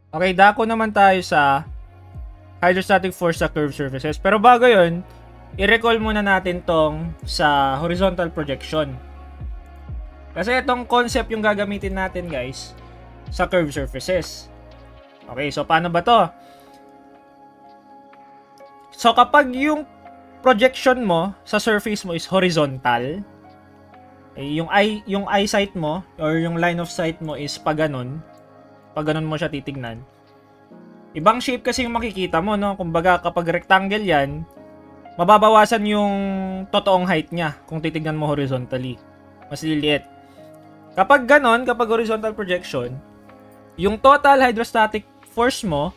Okay, dako naman tayo sa hydrostatic force sa curved surfaces. Pero bago yun, i-recall muna natin tong sa horizontal projection. Kasi itong concept yung gagamitin natin guys sa curved surfaces. Okay, so paano ba to? So kapag yung projection mo sa surface mo is horizontal, yung eyesight mo or yung line of sight mo is pag ganun mo siya titignan. Ibang shape kasi yung makikita mo, no? Kumbaga kapag rectangle yan, mababawasan yung totoong height niya kung titignan mo horizontally. Mas liliit. Kapag ganon, kapag horizontal projection, yung total hydrostatic force mo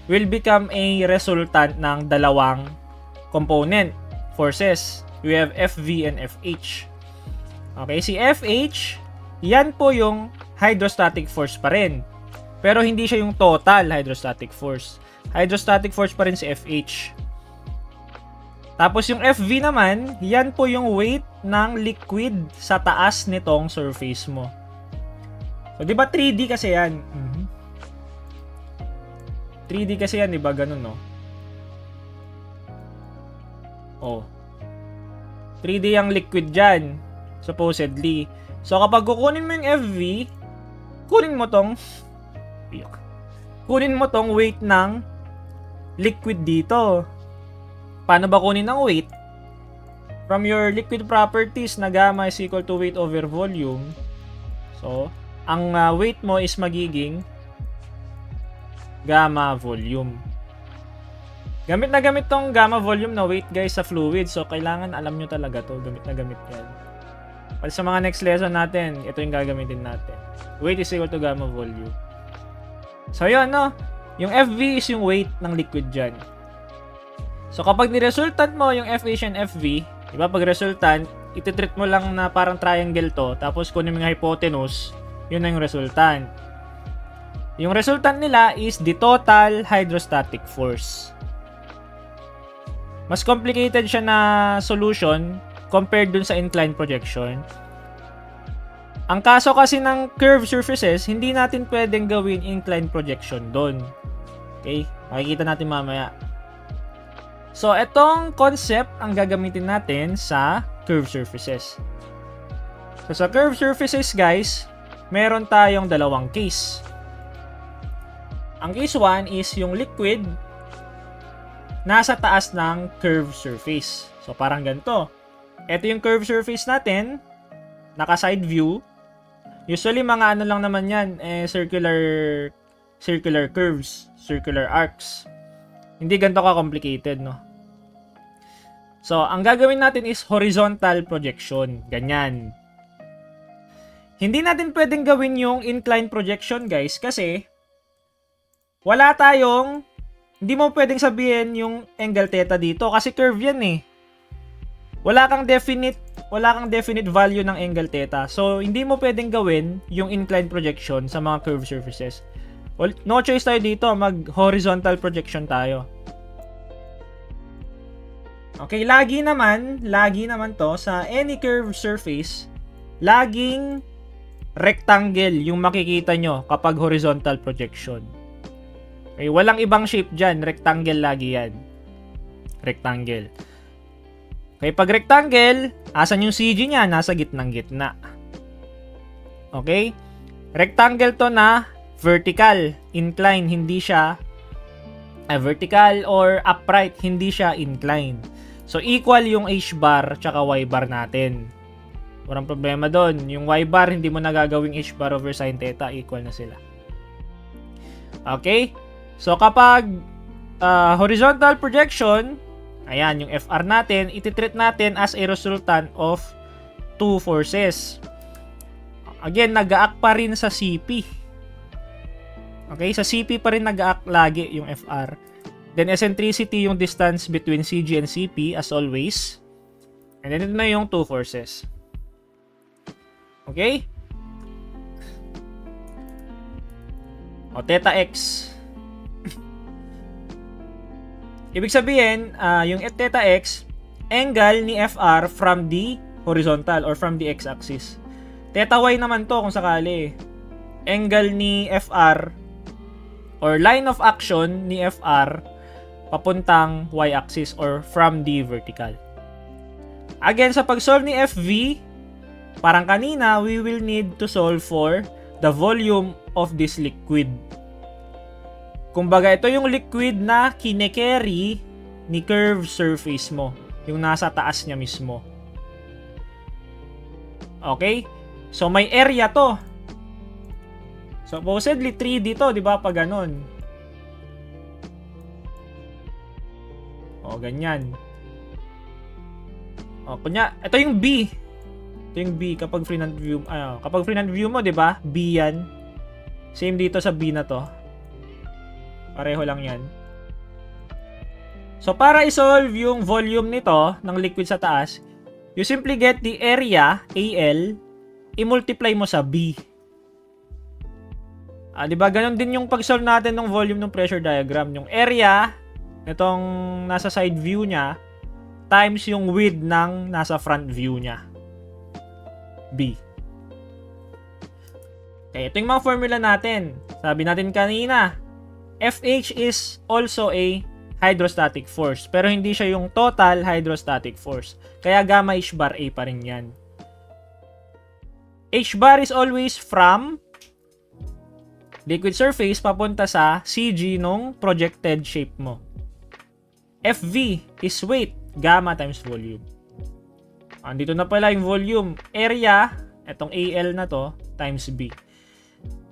will become a resultant ng dalawang component forces. We have FV and FH. Okay, si FH, yan po yung hydrostatic force pa rin. Pero hindi siya yung total hydrostatic force. Hydrostatic force pa rin si FH. Tapos yung FV naman, yan po yung weight ng liquid sa taas nitong surface mo. So, di ba 3D kasi yan? 3D kasi yan, di ba? Ganun, no? Oh. 3D yung liquid dyan, supposedly. So, kapag kukunin mo yung FV, kunin mo tong weight ng liquid dito. Paano ba kunin ang weight? From your liquid properties na gamma is equal to weight over volume. So, ang weight mo is magiging gamma volume. Gamit na gamit tong gamma volume na weight guys sa fluid. So, kailangan alam nyo talaga to. Gamit na gamit yan. Pag sa mga next lesson natin, ito yung gagamitin natin. Weight is equal to gamma volume. So, yun, no? Yung FV is yung weight ng liquid dyan. So, kapag ni-resultant mo yung FH and FV, diba, pag resultant, ititreat mo lang na parang triangle to, tapos kunin mo yung hypotenuse, yun na yung resultant. Yung resultant nila is the total hydrostatic force. Mas complicated siya na solution compared dun sa inclined projection. Ang kaso kasi ng curved surfaces, hindi natin pwedeng gawin inclined projection doon. Okay? Makikita natin mamaya. So, etong concept ang gagamitin natin sa curved surfaces. So, sa curved surfaces, guys, meron tayong dalawang case. Ang case 1 is yung liquid nasa taas ng curved surface. So, parang ganito. Ito yung curved surface natin, naka-side view. Usually, mga ano lang naman yan, circular curves, circular arcs. Hindi ganito ka-complicated, no? So, ang gagawin natin is horizontal projection. Ganyan. Hindi natin pwedeng gawin yung inclined projection, guys, kasi hindi mo pwedeng sabihin yung angle theta dito kasi curve yan eh. Wala kang definite value ng angle theta. So, hindi mo pwedeng gawin yung inclined projection sa mga curved surfaces. Well, no choice tayo dito. Mag-horizontal projection tayo. Okay, lagi naman to sa any curved surface, laging rectangle yung makikita nyo kapag horizontal projection. Okay, walang ibang shape dyan. Rectangle lagi yan. Rectangle. Okay, pag rectangle, asan yung CG niya? Nasa gitnang-gitna. Okay? Rectangle to na vertical, incline, hindi siya vertical or upright, hindi siya incline. So, equal yung H-bar tsaka Y-bar natin. Walang problema doon. Yung Y-bar, hindi mo nagagawing H-bar over sin theta, equal na sila. Okay? So, kapag horizontal projection, ayan, yung FR natin, ititreat natin as a resultant of two forces. Again, nag-a-act pa rin sa CP. Okay, sa CP pa rin nag-a-act lagi yung FR. Then, eccentricity yung distance between CG and CP as always. And then, ito na yung two forces. Okay? O, theta x. Ibig sabihin, yung theta x, angle ni FR from the horizontal or from the x-axis. Theta y naman to kung sakali. Angle ni FR or line of action ni FR papuntang y-axis or from the vertical. Again, sa pag-solve ni FV, parang kanina, we will need to solve for the volume of this liquid. Kumbaga, ito yung liquid na kine-carry ni curved surface mo. Yung nasa taas niya mismo. Okay? So, may area to. Supposedly, 3D to, di ba? Pag ganun. O, ganyan. O, kunya, ito yung B. Ito yung B kapag front view. Kapag front view mo, di ba? B yan. Same dito sa B na to. Pareho lang yan. So, para isolve yung volume nito ng liquid sa taas, you simply get the area, AL, i-multiply mo sa B. Diba? Ganon din yung pag-solve natin ng volume ng pressure diagram. Yung area, itong nasa side view niya, times yung width ng nasa front view niya. B. Okay, ito yung mga formula natin. Sabi natin kanina, FH is also a hydrostatic force. Pero hindi siya yung total hydrostatic force. Kaya gamma H bar A pa rin yan. H bar is always from liquid surface papunta sa CG nung projected shape mo. FV is weight, gamma times volume. Andito na pala yung volume. Area, etong AL na to, times B.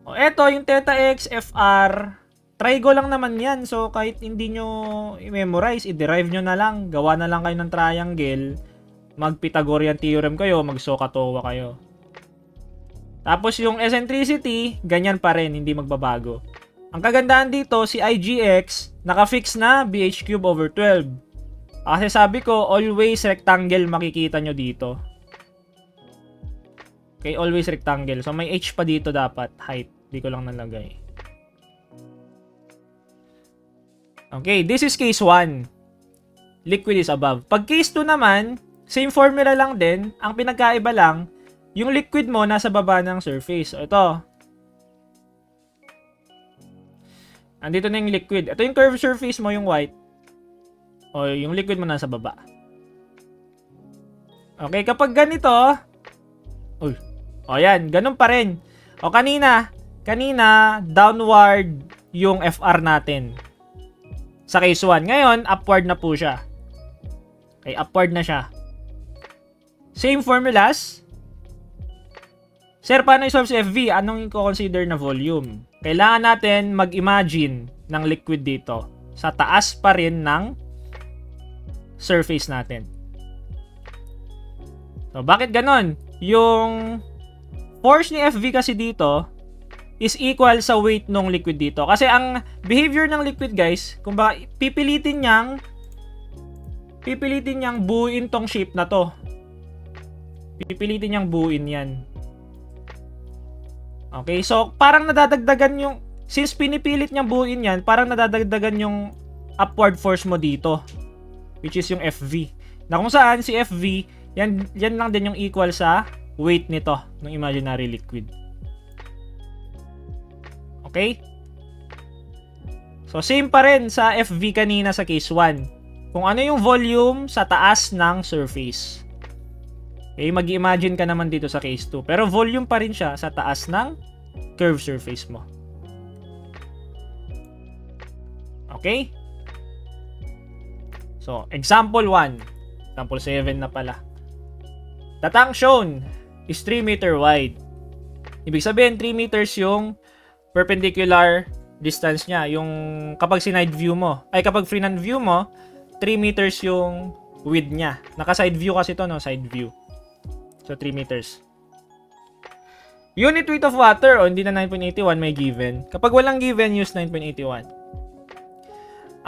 O eto, yung theta X, FR, trigo lang naman yan. So, kahit hindi nyo i-memorize, i-derive nyo na lang. Gawa na lang kayo ng triangle. Mag-Pythagorean theorem kayo, mag-SOHCAHTOA kayo. Tapos yung eccentricity, ganyan pa rin, hindi magbabago. Ang kagandahan dito, si IGX, naka-fix na BH cube over 12. Kasi sabi ko, always rectangle makikita nyo dito. Okay, always rectangle. So, may H pa dito dapat, height. Hindi ko lang nalagay. Okay, this is case 1. Liquid is above. Pag case 2 naman, same formula lang din. Ang pinagkaiba lang, yung liquid mo nasa baba ng surface. So, ito. Andito na yung liquid. Ito yung curved surface mo, yung white. O yung liquid mo nasa baba. Okay, kapag ganito, o yan, ganun pa rin. O kanina, downward yung FR natin. Sa case 1. Ngayon, upward na po siya. Okay, upward na siya. Same formulas. Sir, paano i-solve si FV? Anong i-consider na volume? Kailangan natin mag-imagine ng liquid dito. Sa taas pa rin ng surface natin. So, bakit ganon? Yung force ni FV kasi dito is equal sa weight ng liquid dito. Kasi ang behavior ng liquid, guys, kung ba pipilitin niyang buuin tong shape na to. Pipilitin niyang buuin yan. Okay, so parang nadadagdagan yung, since pinipilit niyang buuin yan, parang nadadagdagan yung upward force mo dito, which is yung FV. Na kung saan si FV, yan lang din yung equal sa weight nito, ng imaginary liquid. Okay? So, same pa rin sa FV kanina sa case 1. Kung ano yung volume sa taas ng surface. Okay, mag-imagine ka naman dito sa case 2. Pero volume pa rin siya sa taas ng curved surface mo. Okay? So, example 1. Example 7 na pala. The tank shown is 3 meter wide. Ibig sabihin, 3 meters yung perpendicular distance niya. Yung kapag sinide view mo, kapag front view mo, 3 meters yung width niya. Naka-side view kasi to, no? Side view. So, 3 meters. Unit weight of water, hindi na 9.81 may given. Kapag walang given, use 9.81.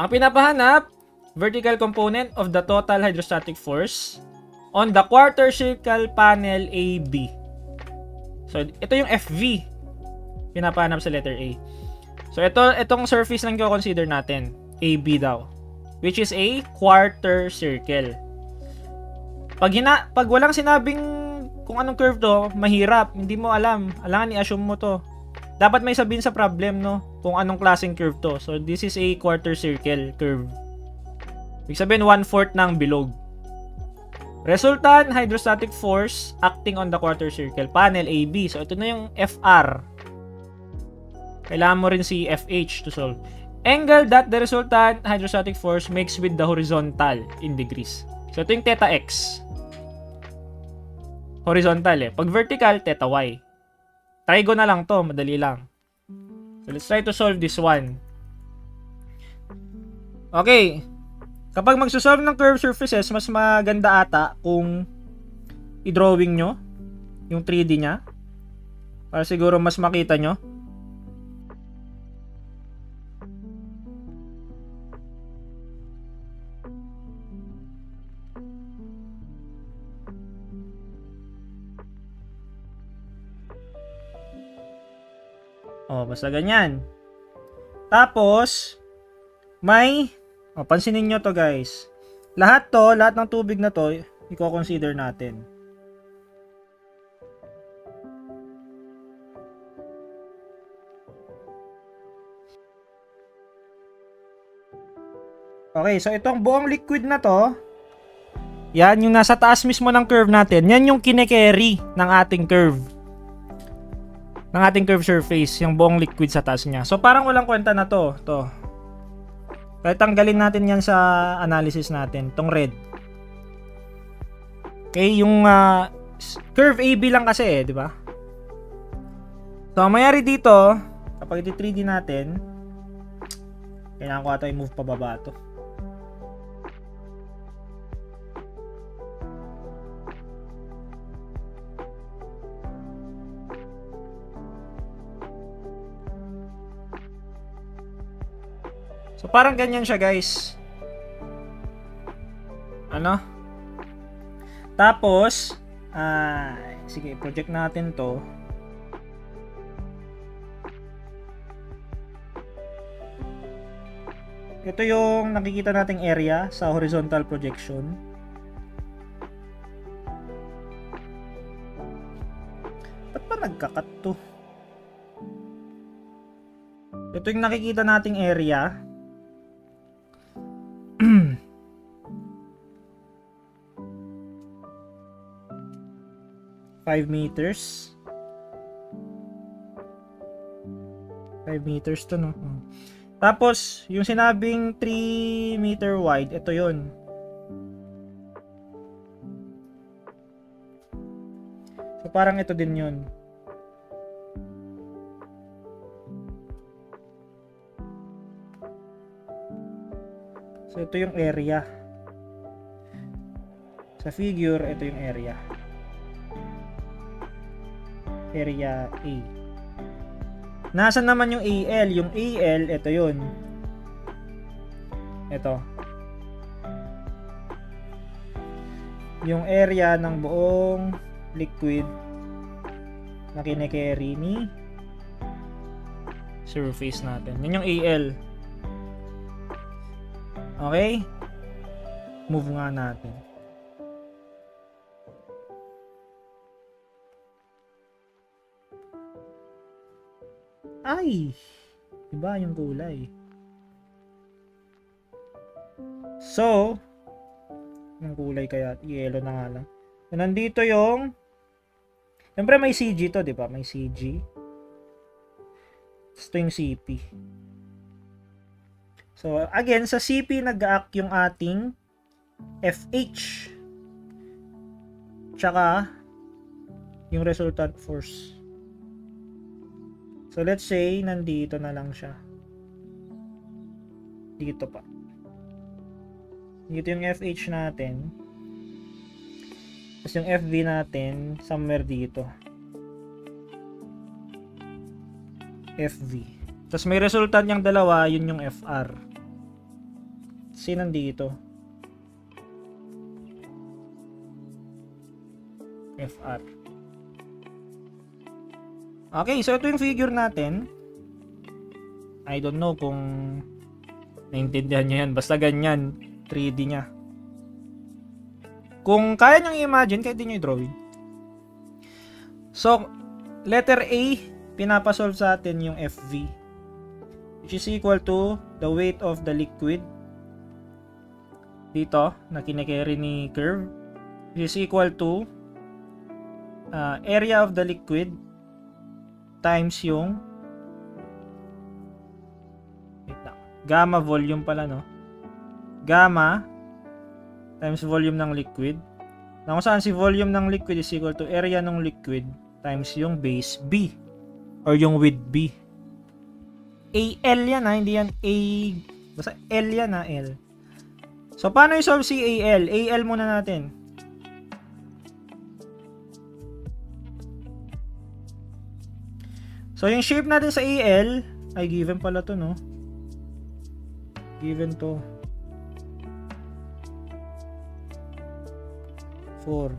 Ang pinapahanap, vertical component of the total hydrostatic force on the quarter circle panel AB. So, ito yung FV. Pinapahanap sa letter A. So, itong surface lang ko consider natin. AB daw. Which is a quarter circle. Pag walang sinabing kung anong curve to, mahirap. Hindi mo alam. Alangan i-assume mo to. dapat may sabihin sa problem, no? Kung anong klaseng curve to. So, this is a quarter circle curve. Ibig sabihin, 1/4 ng bilog. Resultant hydrostatic force acting on the quarter circle panel AB. So, ito na yung FR. Kailangan mo rin si FH to solve. Angle that the resultant hydrostatic force makes with the horizontal in degrees. So, ito yung theta X. Horizontal eh. Pag vertical, theta Y. Trigo na lang to, madali lang. So, let's try to solve this one. Okay. Kapag magsosolve ng curved surfaces, mas maganda ata kung i-drawing nyo yung 3D nya. Para siguro mas makita nyo. Oh, basta ganyan. Tapos, may, pansinin nyo to guys. Lahat ng tubig na to, i-consider natin. Okay, so itong buong liquid na to, yan, yung nasa taas mismo ng curve natin, yan yung kine-carry ng ating curve. Ng ating curve surface, yung buong liquid sa taas niya. So, parang walang kwenta na to. Kahit tanggalin natin yan sa analysis natin. Itong red. Okay, yung curve AB lang kasi di ba? So, ang mayari dito, kapag iti 3D natin, kailangan ko ata i-move pababa to. So, parang ganyan siya, guys. Ano? Tapos, sige, project natin to. Ito yung nakikita nating area sa horizontal projection. Ba't ba nagkakat to? Ito yung nakikita nating area. 5 meters. 5 meters to, no? Tapos, yung sinabing 3 meter wide, ito yun. So, parang ito din yun. So, ito yung area. Sa figure, ito yung area. Area A. Nasaan naman yung AL? Yung AL, ito yun. Ito. Yung area ng buong liquid na kine-carry ni surface natin. Yan yung AL. Okay? Move nga natin. Ay! Iba yung kulay. So, yung kulay kaya yellow na nga lang. So, nandito yung siyempre may CG to, di ba? May CG. Ito yung CP. So, again, sa CP nag-act yung ating FH. Tsaka yung resultant force. So, let's say, nandito na lang siya. Dito pa. Dito yung FH natin. Tapos yung FV natin, somewhere dito. FV. Tapos may resultant yung dalawa, yun yung FR. Kasi nandito. FR. Okay, so ito yung figure natin. I don't know kung naintindihan nyo yan. Basta ganyan, 3D nya. Kung kaya nyo i-imagine, kahit di nyo i-drawing. So, letter A, pinapasolve sa atin yung FV, which is equal to the weight of the liquid dito na kine-carry ni curve, which is equal to area of the liquid times yung gamma volume pala, no? Gamma times volume ng liquid, na kung saan si volume ng liquid is equal to area ng liquid times yung base B or yung width B. AL yan ha, hindi yan A, basta L yan ha, L. So paano i-solve si AL? AL muna natin. So yung shape natin sa AL ay given pala to, no? Given to 4.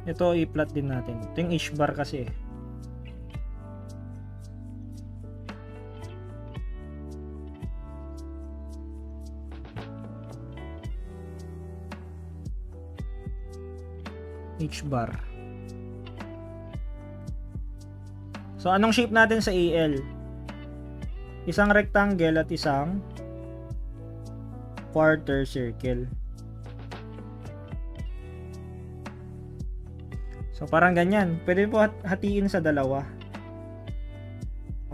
Ito i-plot din natin. Ito yung h-bar kasi. H-bar. So anong shape natin sa AL? Isang rectangle at isang quarter circle. So parang ganyan. Pwede po hatiin sa dalawa.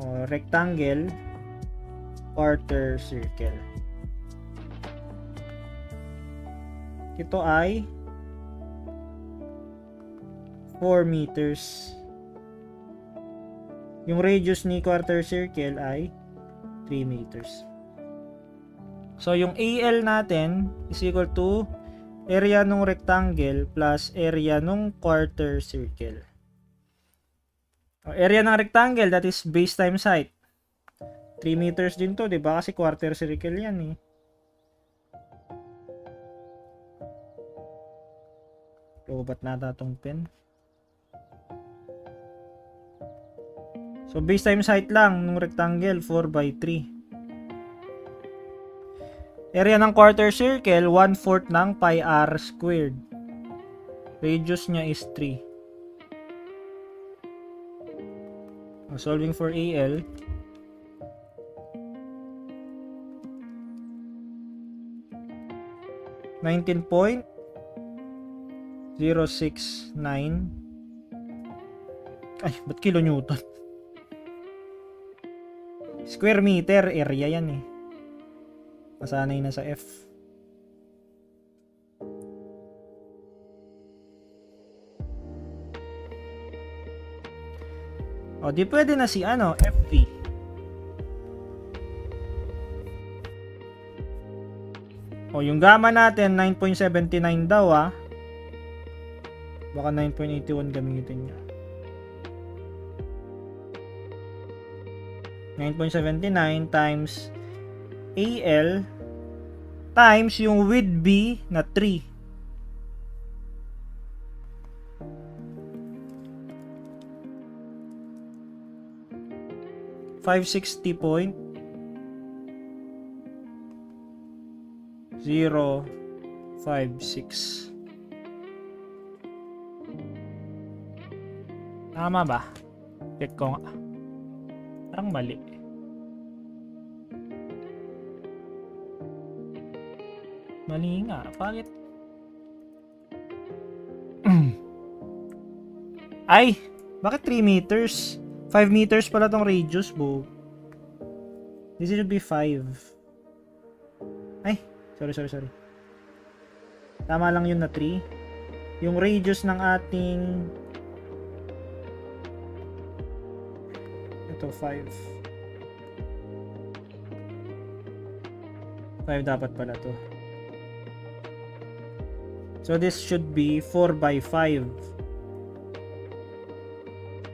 O, rectangle, quarter circle. Ito ay 4 meters. Yung radius ni quarter circle ay 3 meters. So yung AL natin is equal to area nung rectangle plus area nung quarter circle. Area ng rectangle, that is base times height. 3 meters din to, 'di ba? Kasi quarter circle 'yan eh. Lobat nata tong pen. So base times height lang nung rectangle, 4 by 3. Area ng quarter circle, 1/4 ng pi r squared. Radius niya is 3. Solving for AL. .069. Ay, ba't kilonewton? Square meter area yan eh. Masanay na sa F. O, di pwede na si ano, FV. O, yung gamma natin, 9.79 daw ah. Baka 9.81 gamitin niya. 9.79 times AL times yung width B na 3. .560.056. Tama ba? Check ko nga. Parang mali. Mali nga. Bakit? Ay! Bakit 3 meters? 5 meters pala tong radius, bo. This should be 5. Ay! Sorry. Tama lang yun na 3. Yung radius ng ating... Ito, 5. 5 dapat pala to. So this should be 4 by 5.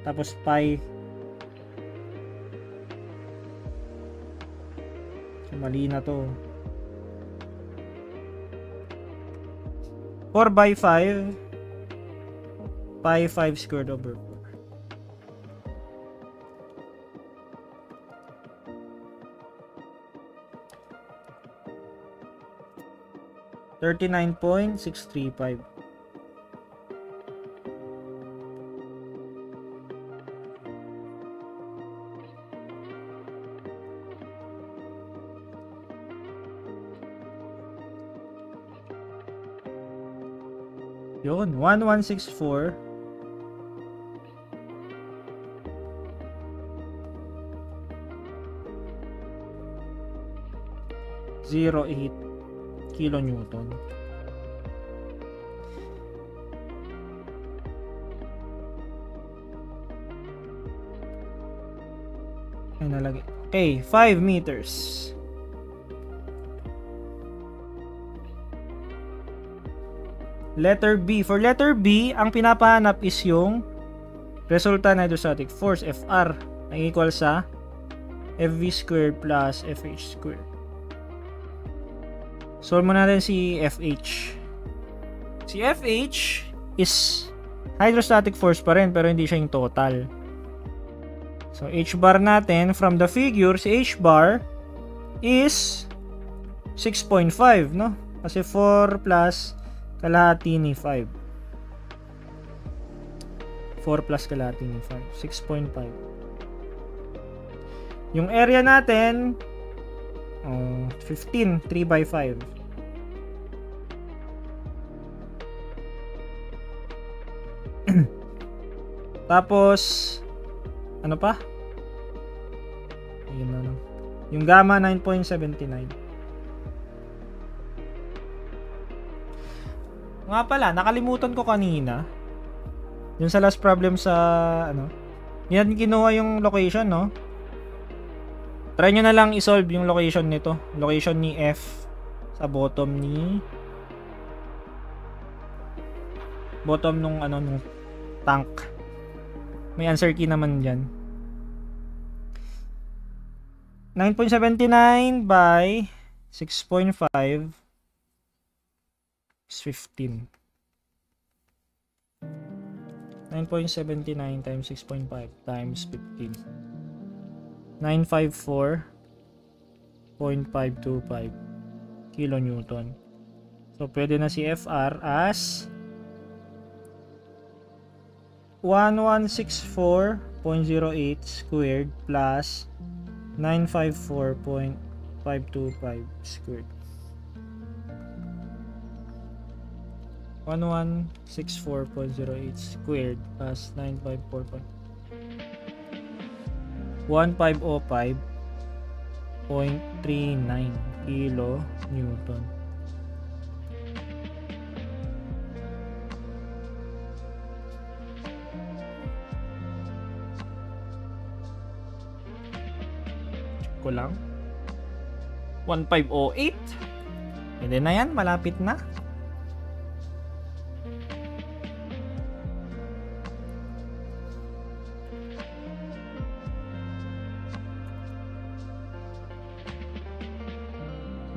Tapos pi. So mali na to. 4 by 5. Pi 5 squared over 4. 39.635. Yun, 1164. .08 kilonewton. Ay, nalagay. Okay, 5 meters. Letter B. For letter B, ang pinapahanap is yung resultant hydrostatic force, FR, na equal sa FV squared plus FH squared. Solve mo natin si FH. Si FH is hydrostatic force pa rin, pero hindi siya yung total. So, H bar natin, from the figure, si H bar is 6.5, no? Kasi 4 plus kalahati ni 5. 4 plus kalahati ni 5. 6.5. Yung area natin, 15. 3 by 5. Tapos, ano pa? Ayun na lang. Yung gamma, 9.79. Nga pala, nakalimutan ko kanina. Yung sa last problem sa, ano, yan kinuha yung location, no? Try nyo na lang isolve yung location nito. Location ni F sa bottom ni bottom nung, ano, nung tank. May answer key naman dyan. 9.79 by 6.5 is 15. 9.79 times 6.5 times 15. 954.525 kilonewton. So, pwede na si FR as 1164.08 squared plus 954.525 squared. 1164.08 squared plus 1505.39 kilo newton. Check ko lang. 1508. Hindi na yan, malapit na.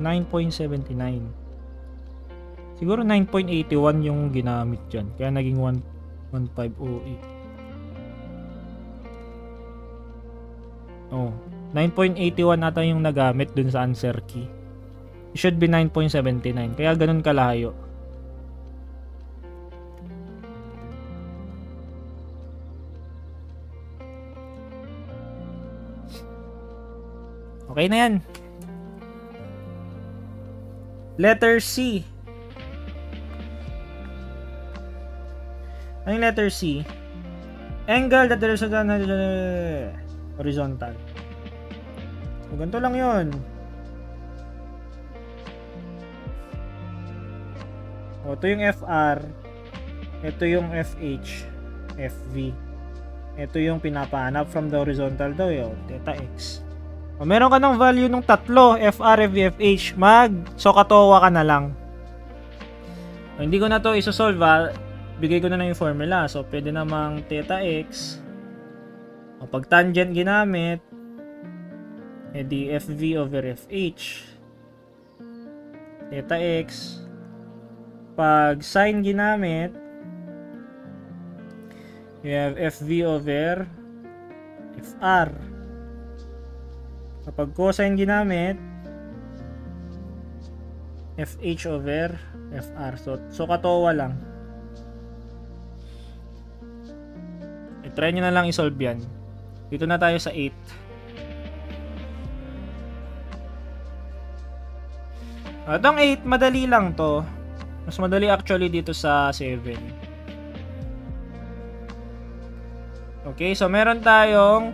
$9.79. Siguro 9.81 yung ginamit dyan. Kaya naging 1508. Oh, 9.81 ata yung nagamit dun sa answer key. It should be 9.79. Kaya ganun kalayo. Okay na yan. Letter C. Ano yung letter C? Angle that there is horizontal. So, ganito lang yun. O, ito yung FR. Ito yung FH. FV. Ito yung pinapahanap from the horizontal daw yun. Theta X. O, meron ka ng value ng tatlo, FR, FV, FH, mag-SOHCAHTOA ka na lang. O, hindi ko na to isosolve, bigay ko na yung formula. So, pwede namang theta x. O, pag tangent ginamit, edi FV over FH. Theta x. Pag sine ginamit, you have FV over FR. Kapag cosine ginamit, FH over FR. So, SOHCAHTOA lang. I-try nyo na lang isolve yan. Dito na tayo sa 8. Itong 8, madali lang to. Mas madali actually dito sa 7. Okay, so meron tayong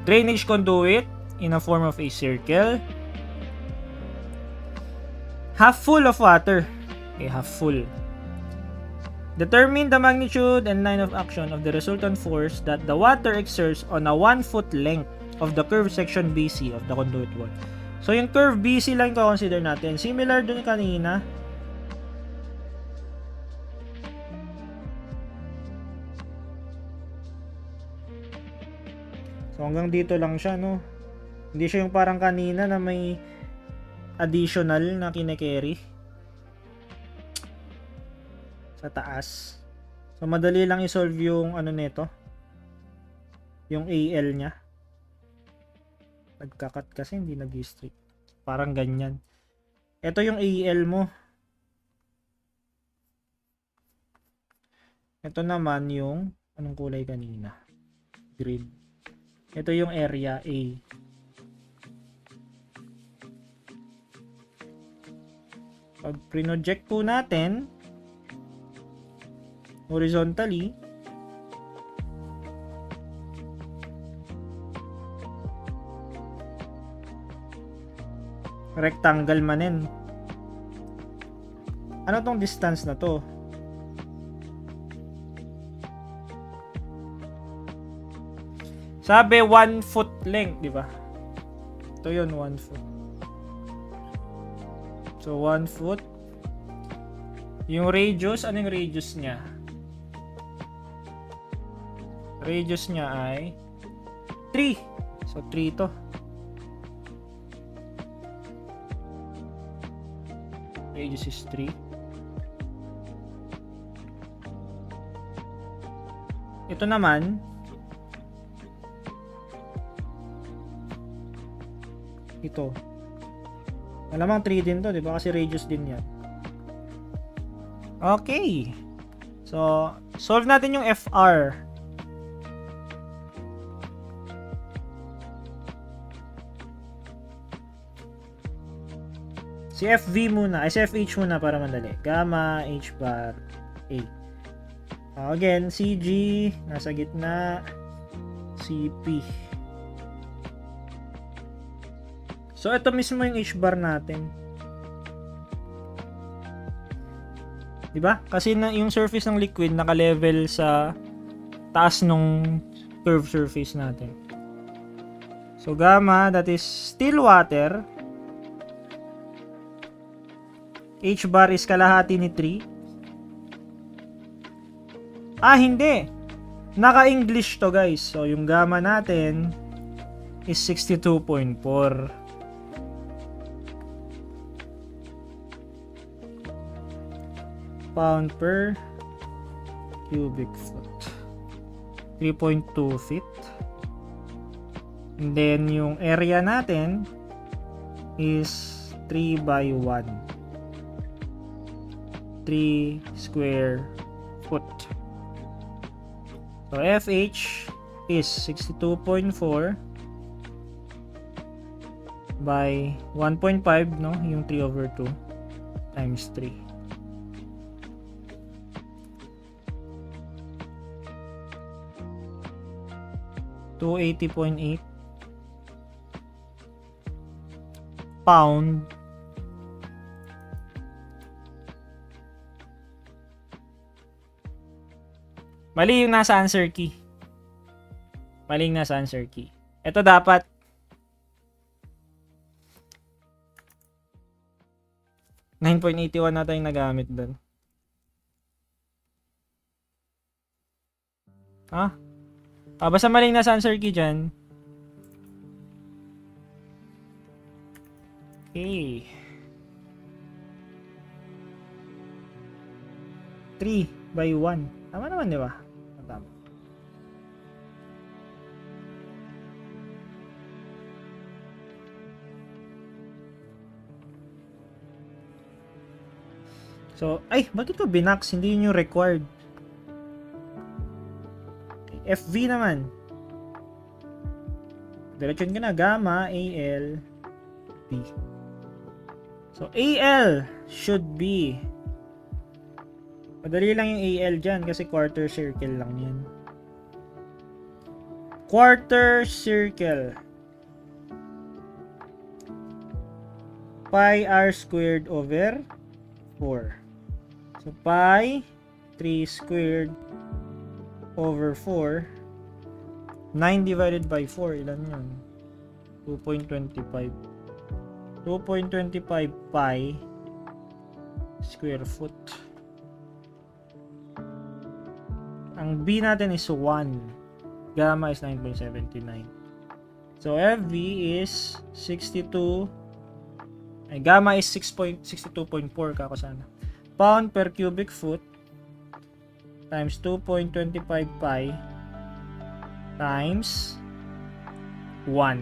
drainage conduit in a form of a circle. Half full of water. Okay, half full. Determine the magnitude and line of action of the resultant force that the water exerts on a 1 foot length of the curved section BC of the conduit wall. So, yung curve BC lang ko consider natin. Similar dun kanina. So, hanggang dito lang siya, no? Hindi siya yung parang kanina na may additional na kine-carry sa taas. So, madali lang i-solve yung ano nito. Yung AL niya. Nagkakat kasi, hindi nag-straight. Parang ganyan. Ito yung AL mo. Ito naman yung anong kulay kanina? Grid. Ito yung area A. Pag project po natin horizontally, rectangle manin. Ano tong distance na to? Sabi 1 foot length, di ba? Ito yun, 1 foot. So 1 foot. Yung radius, anong radius niya? Radius niya ay 3. So 3 to. Radius is 3. Ito naman, ito. Malamang 3 din to, di ba? Kasi radius din yan. Okay. So, solve natin yung FR. Si FV muna, ay si FH muna para madali. Gamma, H bar, A. Again, CG, nasa gitna, CP. So, ito mismo yung H bar natin. Diba? Kasi yung surface ng liquid naka-level sa taas nung curved surface natin. So, gamma, that is still water. H bar is kalahati ni 3. Ah, hindi. Naka-English to, guys. So, yung gamma natin is 62.4. Pound per cubic foot. 3.2 feet. And then, yung area natin is 3 by 1. 3 square foot. So, FH is 62.4 by 1.5, no? Yung 3/2 times 3. $280.8 pound mali yung nasa answer key. Mali yung nasa answer key. Ito dapat 9.81 na tayong nagamit doon. Ha? Basta maling nasa answer key dyan. Okay. 3 by 1. Tama naman, di ba? Tama. So, ay, bakit ko binax? Hindi yun yung required. FV naman. Diretsyon ka na. Gamma, AL, B. So, AL should be Madali lang yung AL dyan kasi quarter circle lang yan. Quarter circle. Pi r squared over 4. So, pi 3 squared over 4. 9 divided by 4. Ilan yun? 2.25. 2.25 pi square foot. Ang B natin is 1. Gamma is 9.79. So, FV is 62. Ay, gamma is 62.4 kako sana. Pound per cubic foot times 2.25 pi times 1.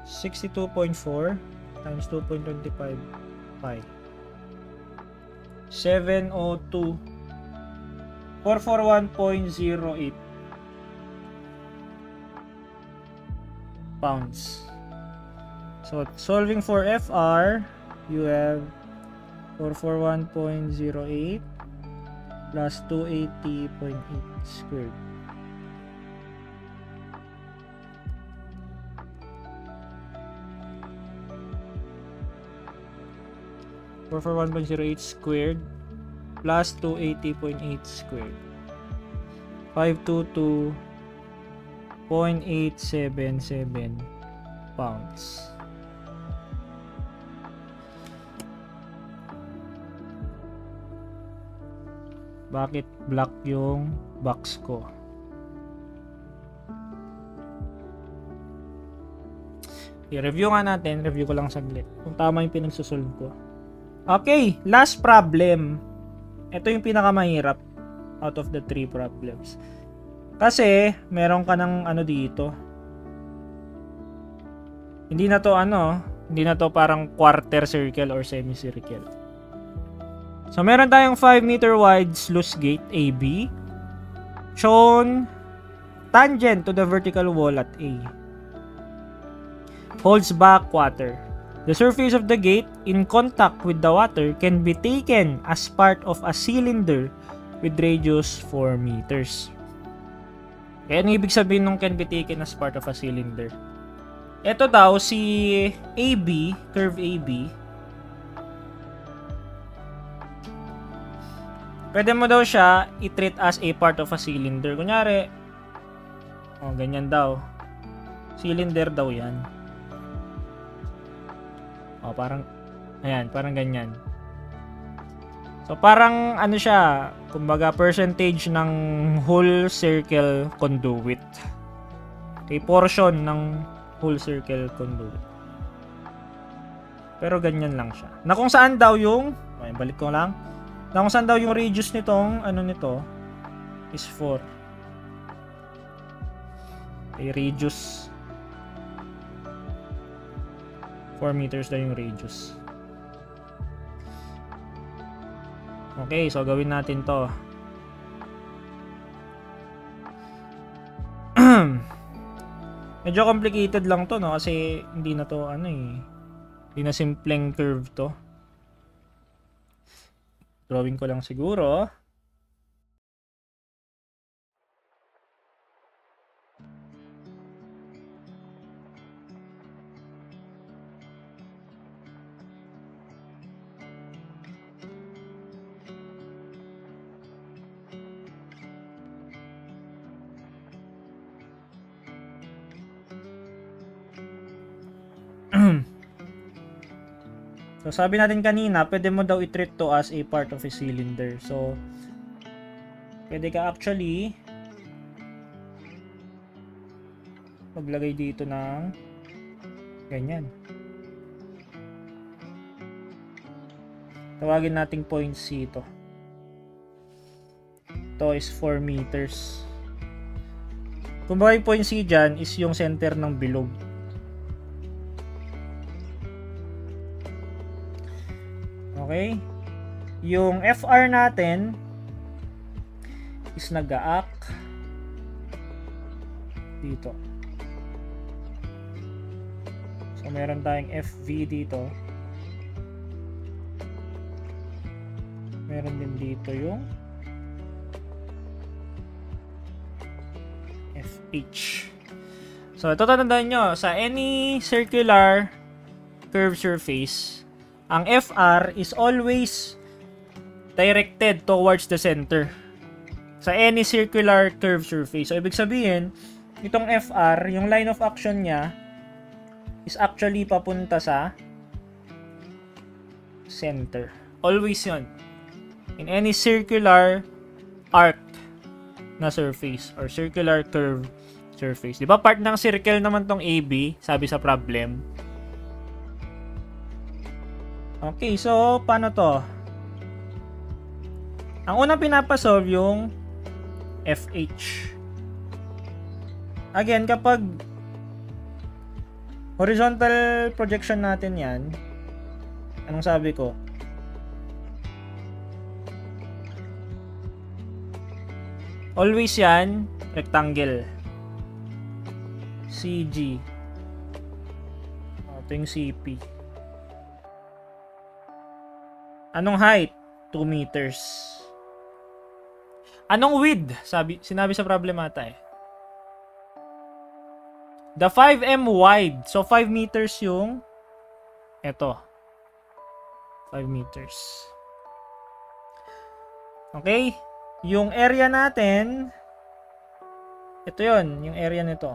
62.4 times 2.25 pi. 702. 441.08 pounds. So, solving for FR, you have 441.08 plus 280.8 squared. For 1.08 squared plus 280.8 squared. 522.877 pounds. Bakit black yung box ko? I-review nga natin. Review ko lang saglit. Kung tama yung pinagsusolve ko. Okay, last problem. Ito yung pinakamahirap out of the 3 problems. Kasi, meron ka ng ano dito. Hindi na to parang quarter circle or semicircle. So, meron tayong 5 meter wide sluice gate AB shown tangent to the vertical wall at A. Holds back water. The surface of the gate in contact with the water can be taken as part of a cylinder with radius 4 meters. Kaya ano ibig sabihin nung can be taken as part of a cylinder? Ito daw si AB, curve AB. Pwede mo daw siya i-treat as a part of a cylinder. Kunyari, ganyan daw. Cylinder daw yan. Parang, ayan, parang ganyan. So, parang, ano siya, kumbaga, percentage ng whole circle conduit. Okay, portion ng whole circle conduit. Pero, ganyan lang siya. Na kung saan daw yung, balik ko lang, na kung saan daw yung radius nitong, ano nito, is 4. Okay, radius 4 meters daw yung radius. Okay, so gawin natin to. Medyo complicated lang to, no? Kasi hindi na to, hindi na simpleng curve to. Drawing ko lang siguro. So, sabi natin kanina, pwede mo daw i-treat to as a part of a cylinder. So, pwede ka actually maglagay dito ng ganyan. Tawagin nating point C ito. Ito is 4 meters. Kung ba yung point C dyan is yung center ng bilog. Okay? Yung FR natin is nag-aak dito. So, meron tayong FV dito. Meron din dito yung FH. So, ito tatandaan nyo. Sa any circular curved surface, ang FR is always directed towards the center. Sa any circular curved surface. So, ibig sabihin, itong FR, yung line of action niya is actually papunta sa center. Always yun. In any circular arc na surface or circular curve surface. Di ba part ng circle naman tong AB, sabi sa problem. Okay, so paano to? Ang unang pinapasolve yung FH. Again, kapag horizontal projection natin yan, anong sabi ko? Always yan, rectangle. CG. Ito yung CP. Anong height? 2 meters. Anong width? Sinabi sa problem ata eh. The 5M wide. So, 5 meters yung ito. 5 meters. Okay? Yung area natin, ito yon, yung area nito.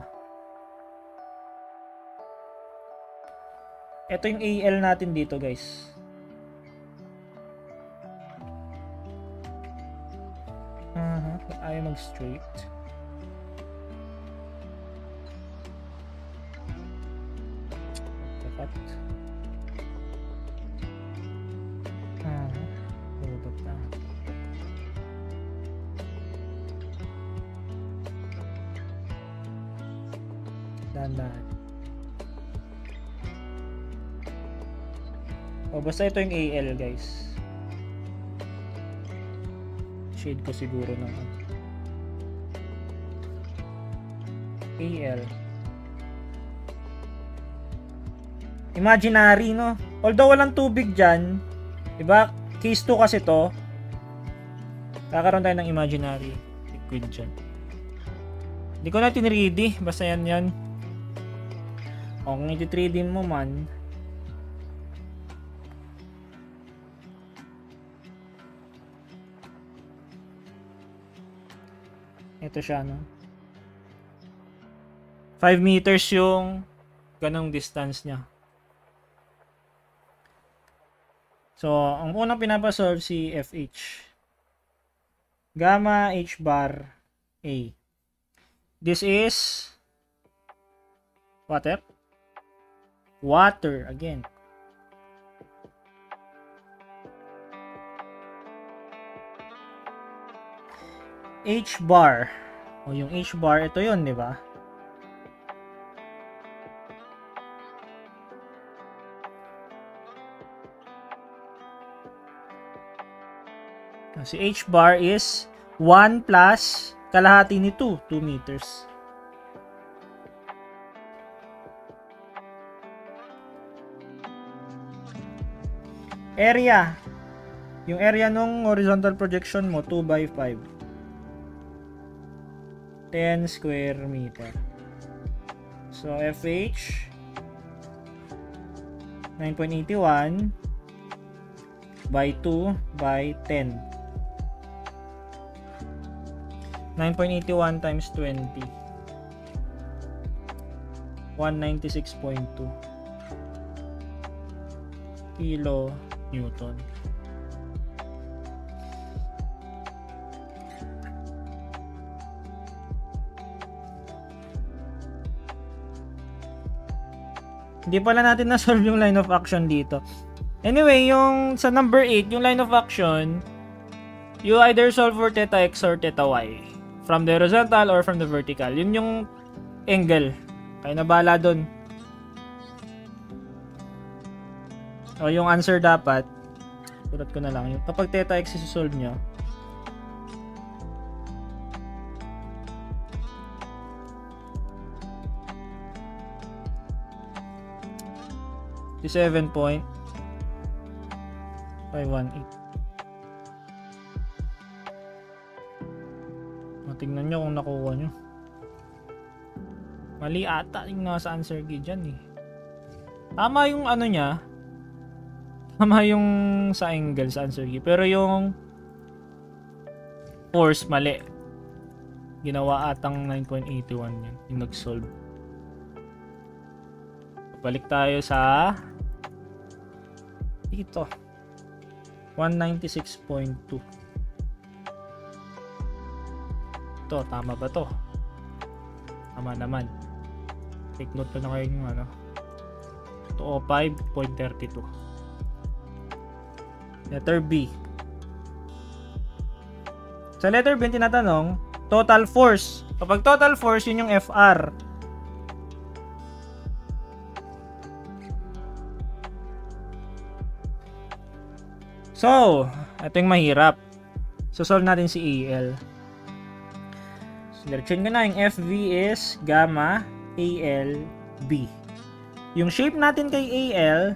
Ito yung AL natin dito, guys. Ayaw mag-straight. Tapat. Lubot na. Dahan-dahan. Basta ito yung AL, guys. Shade ko siguro ng AL. Imaginary, no? Although walang tubig dyan, diba? Case 2 kasi to. Kakaroon tayo ng imaginary liquid dyan. Hindi ko na tinready. Basta yan. O, kung iti-3D mo man, ito siya, no? 5 meters yung ganong distance niya. So, ang unang pinapasolve si FH. Gamma H bar A. This is water. Water again. H bar. O yung H bar, ito yun, di ba? Si H bar is 1 plus kalahati ni 2 meters. Area. Yung area nung horizontal projection mo, 2 by 5. 10 square meter. So, FH 9.81 by 2 by 10. 9.81 times 20. 196.2 kilo Newton. Hindi pala natin na-solve yung line of action dito. Anyway, yung sa number 8, yung line of action, you either solve for theta x or theta y. From the horizontal or from the vertical. Yun yung angle. Kaya nabala dun. O yung answer dapat, sulat ko na lang. Yung kapag theta x isusolve nyo, is 7.518. tingnan nyo kung nakuha nyo. Mali ata yung nasa answer key dyan eh. Tama yung ano niya. Tama yung sa angle sa answer key. Pero yung force mali. Ginawa atang 9.81 yan. Yung nag-solve. Balik tayo sa dito. 196.2. Ito, tama ba to? Tama naman. Take note ko na kayo yung ano. 205.32. Letter B. Sa letter B, tinatanong, total force. Kapag total force, yun yung FR. So, ito yung mahirap. So, solve natin si AL. So, diretsuin ko na yung FV is gamma AL B. Yung shape natin kay AL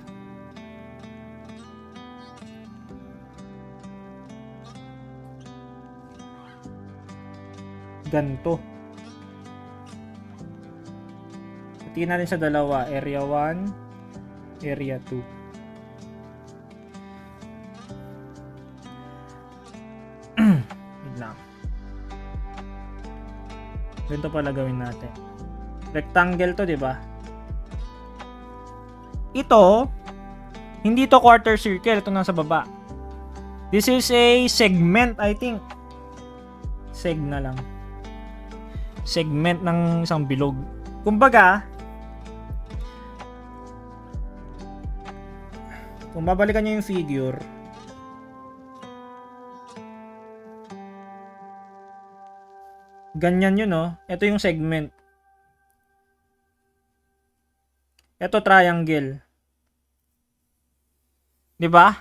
ganito. Tingnan natin sa dalawa, area 1, area 2. Wait lang. Ganito pala gawin natin. Rectangle to, 'di ba? Ito, hindi to quarter circle, ito nasa baba. This is a segment, I think. Seg na lang. Segment ng isang bilog. Kumbaga, kung babalikan nyo yung figure, ganyan yun, no? Ito yung segment. Ito triangle. 'Di ba?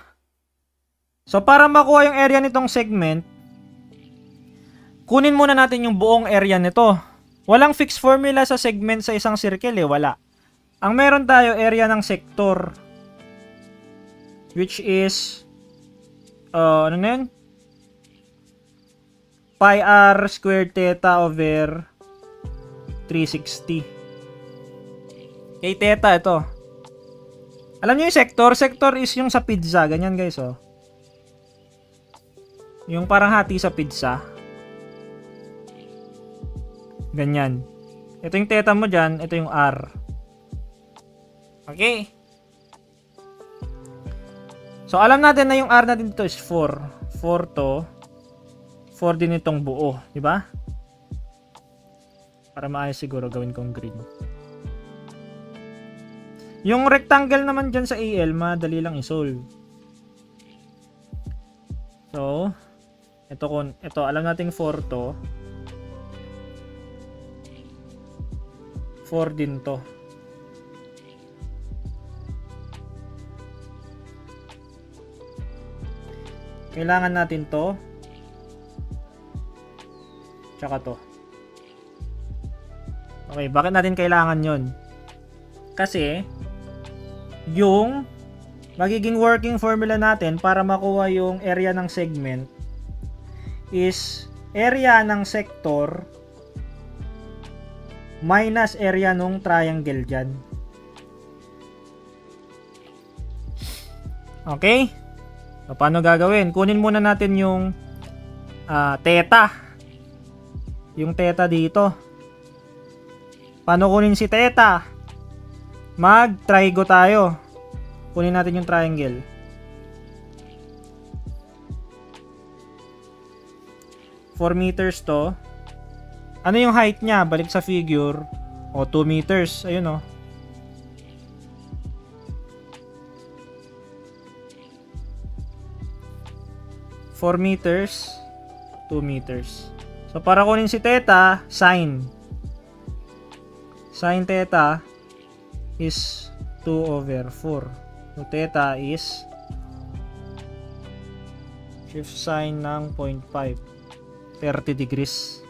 So para makuha yung area nitong segment, kunin muna natin yung buong area nito. Walang fixed formula sa segment sa isang circle eh, wala. Ang meron tayo area ng sector, which is ano na yun? Pi r squared theta over 360. Kay theta ito. Alam niyo yung sector? Sector is yung sa pizza. Ganyan guys, oh. Yung parang hati sa pizza. Ganyan. Ito yung theta mo dyan. Ito yung r. Okay. So, alam natin na yung r natin dito is 4. 4 to. 4 din itong buo. Diba? Para maayos siguro gawin kong green. Yung rectangle naman dyan sa AL, madali lang i-solve. So, ito alam nating 4 to. 4 din to. Kailangan natin to. Tsaka to. Okay, bakit natin kailangan yon? Kasi, yung magiging working formula natin para makuha yung area ng segment is area ng sector minus area nung triangle dyan. Okay? So, paano gagawin? Kunin muna natin yung theta. Yung theta dito. Paano kunin si theta? Mag-trigo tayo. Kunin natin yung triangle. $4 meters to. Ano yung height niya? Balik sa figure. O, 2 meters. Ayun, o. $4 meters. 2 meters. So, para kunin si theta, sine. Sine theta is 2 over 4. So, theta is shift sine ng 0.5. 30 degrees.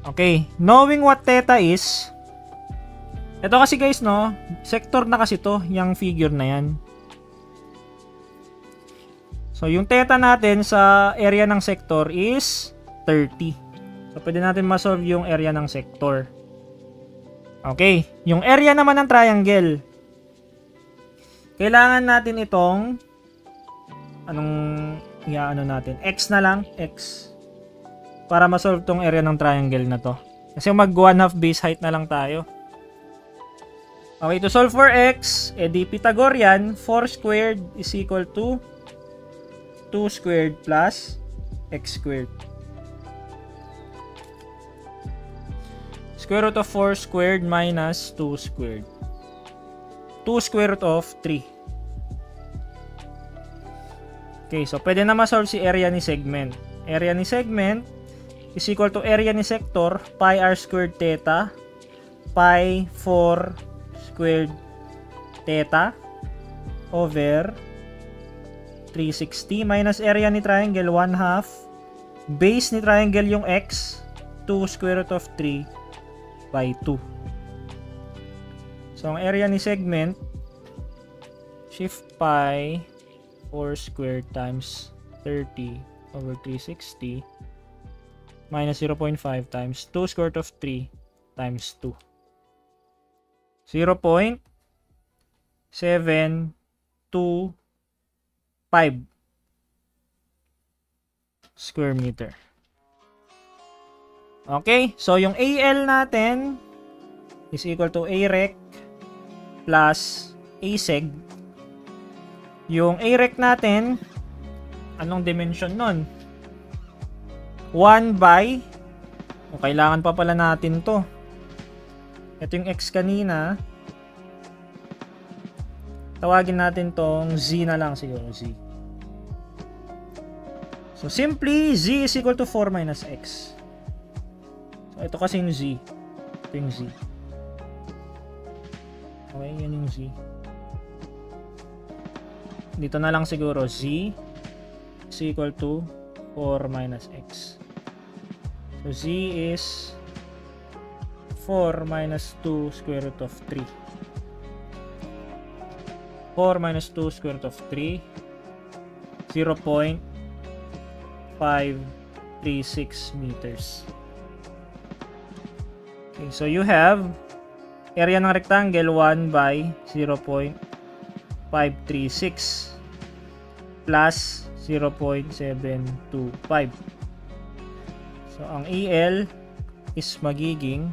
Okay. Knowing what theta is, ito kasi guys, no, sector na kasi to, yung figure na yan. So, yung theta natin sa area ng sector is 30. So, pwede natin ma-solve yung area ng sector. Okay. Yung area naman ng triangle. Kailangan natin itong ano natin? X na lang. X. Para ma-solve tong area ng triangle na to. Kasi mag 1/2 base height na lang tayo. Okay, to solve for x, edi Pythagorean, 4 squared is equal to 2 squared plus x squared. Square root of 4 squared minus 2 squared. 2 square root of 3. Okay, so pwede na ma-solve si area ni segment. Area ni segment is equal to area ni sector, pi r squared theta, pi 4 squared theta over 360 minus area ni triangle 1/2, base ni triangle yung x, 2 square root of 3 by 2. So ang area ni segment, shift pi 4 squared times 30 over 360 minus 0.5 times 2 square root of 3 times 2. 0.725 square meter. Okay, so yung AL natin is equal to AREC plus ASEG. Yung AREC natin, anong dimension nun? 1 by, kailangan pa pala natin to. Ito yung x kanina. Tawagin natin tong z na lang siguro, z. So simply, z is equal to 4 minus x. So ito kasi yung z. Ito yung z. Okay, yan yung z. Dito na lang siguro, z is equal to 4 minus x. So z is 4 minus 2 square root of 3. 4 minus 2 square root of 3. 0.536 meters. Okay, so you have area ng rectangle 1 by 0.536 plus 0.725. So ang AL is magiging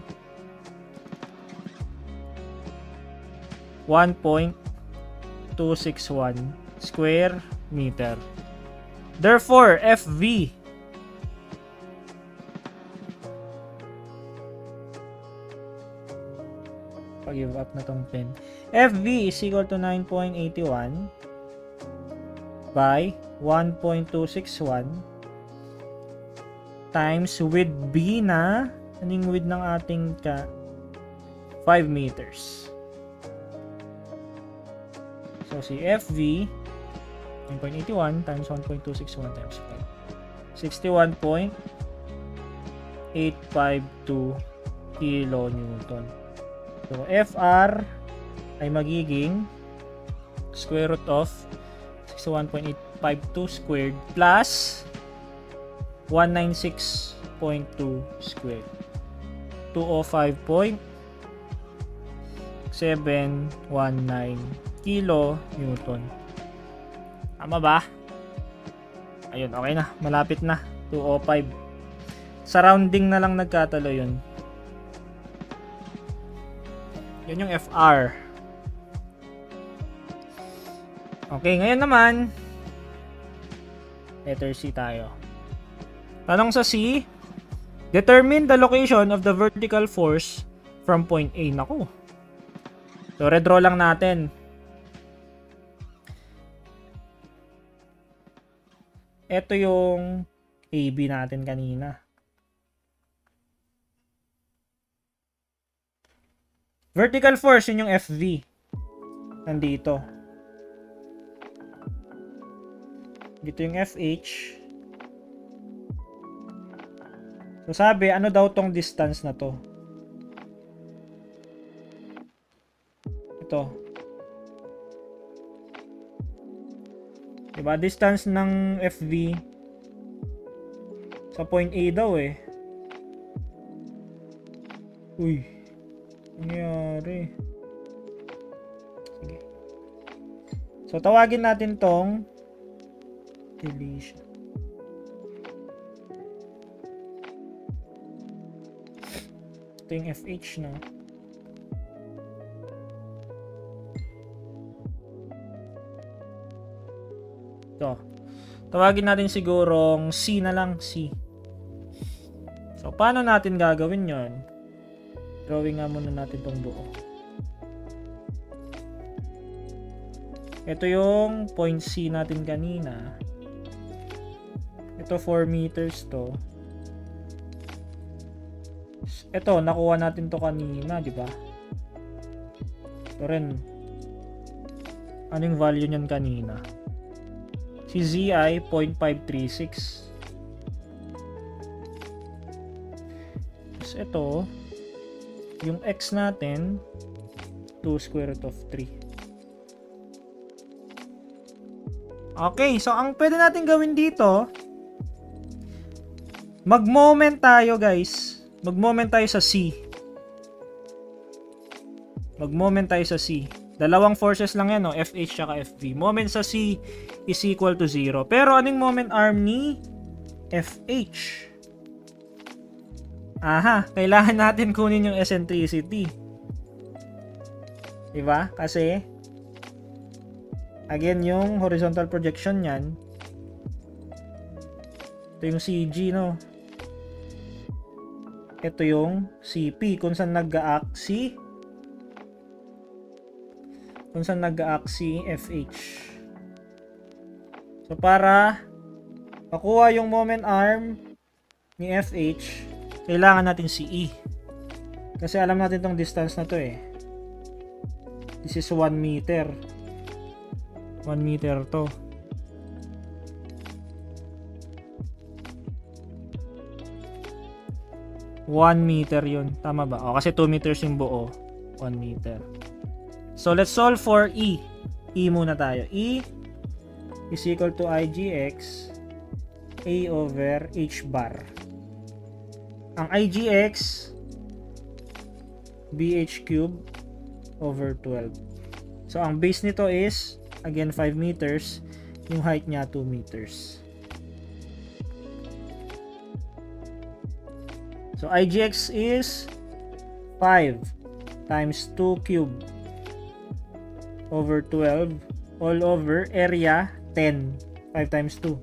1.261 square meter. Therefore, FV pag-give up na tong pen. FV is equal to 9.81 by 1.261 times width B na anong width ng ating 5 meters. So, si FV, 9.81 times 1.261 times 5. 61.852 kilonewton. So, FR ay magiging square root of 61.852 squared plus 196.2 squared. 205.719 kilo newton. Tama ba? Ayun, okay na. Malapit na. 205. Sa rounding na lang nagkatalo yun. Yun yung FR. Okay, ngayon naman, letter C tayo. Tanong sa C, determine the location of the vertical force from point A. Naku. So, redraw lang natin. Ito yung AB natin kanina. Vertical force, yun yung FV. Nandito. Dito yung FH. So, sabi, ano daw tong distance na to? Ito. Diba? Distance ng FV Sa point A daw eh. Uy. Nangyari. Sige. So, tawagin natin tong deletion. Ito yung FH na. Ito. Tawagin natin sigurong C na lang. C. So, paano natin gagawin yon? Drawing nga muna natin tong buo. Ito yung point C natin kanina. Ito 4 meters to. Ito, nakuha natin to kanina, di ba? Ito rin. Ano yung value niyan kanina? Si ZI 0.536. Tapos ito, yung X natin 2 square root of 3. Okay, so ang pwede natin gawin dito, mag-moment tayo guys. Mag-moment tayo sa C. Mag-moment tayo sa C. Dalawang forces lang yan, no? FH at FV. Moment sa C is equal to 0. Pero anong moment arm ni FH? Aha, kailangan natin kunin yung eccentricity. Diba? Kasi, again, yung horizontal projection yan, ito yung CG, no? Ito yung CP, kung saan nag-a-act si FH. So, para makuha yung moment arm ni FH, kailangan natin si E. Kasi alam natin tong distance na to eh. This is 1 meter. 1 meter to. $1 meter yun. Tama ba? O, kasi 2 meters yung buo. 1 meter. So, let's solve for E. E muna tayo. E is equal to IGX A over H bar. Ang IGX BH cube over 12. So, ang base nito is, again, 5 meters. Yung height niya, 2 meters. So, IGX is 5 times 2 cube over 12 all over area 10. 5 times 2.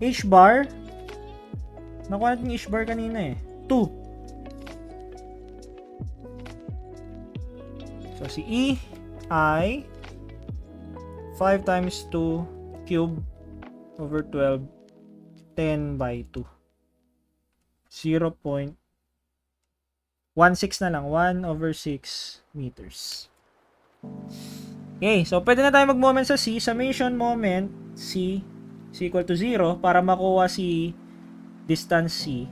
H bar, nakuha natin yung H bar kanina eh. 2. So, si E ay 5 times 2 cube over 12 10 by 2. 0.16 na lang. 1 over 6 meters. Okay, so pwede na tayo mag-moment sa C. Summation moment C is equal to 0 para makuha si distance C.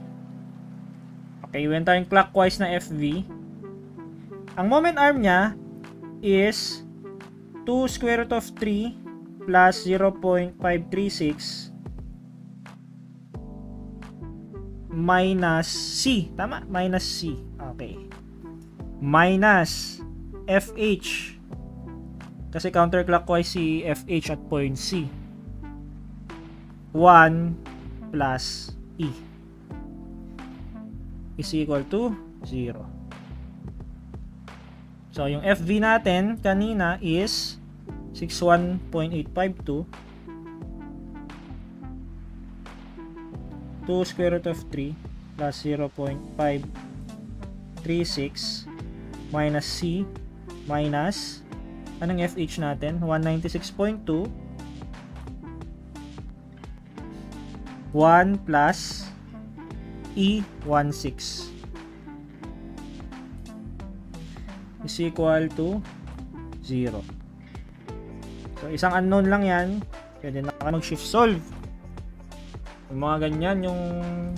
Okay, when tayong clockwise na FV. Ang moment arm niya is 2 square root of 3 plus 0.536 minus C. Tama? Minus C. Okay. Minus FH. Kasi counterclockwise si FH at point C. 1 plus E is equal to 0. So, yung FV natin kanina is 61.852. 2 square root of 3 plus 0.536 minus C minus anong FH natin? 196.2 1 plus E16 is equal to 0. So, isang unknown lang yan. Pwede na mag-shift solve. Yung mga ganyan, yung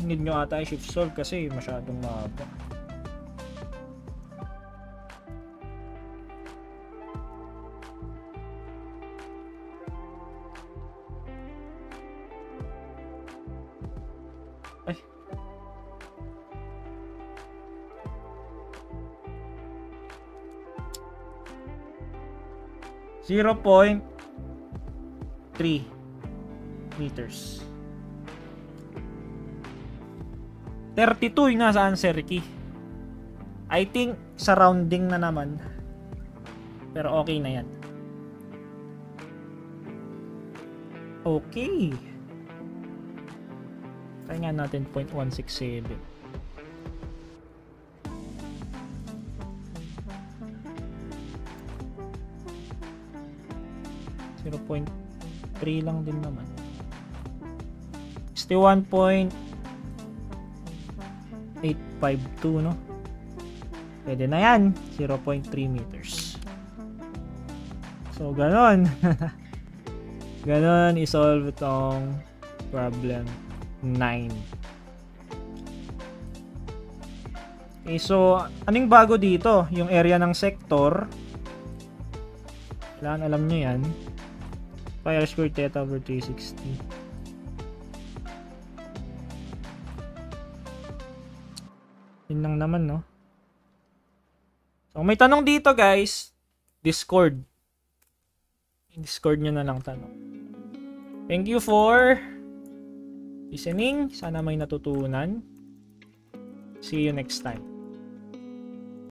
need nyo ata ay shift solve kasi masyadong mahaba. Ay, 0.3 meters. 32 yung nasa answer key. I think surrounding na naman. Pero okay na yan. Okay. Try nga natin 0.167. 0.3 lang din naman. 61.852, no? Pwede na yan. 0.3 meters. So, ganon. Ganon isolve itong problem 9. Okay, so, anong bago dito? Yung area ng sector. Kailangan alam nyo yan. Pi r squared theta over 360. Yun lang naman, no? So, may tanong dito, guys. Discord. Discord nyo na lang tanong. Thank you for listening. Sana may natutunan. See you next time.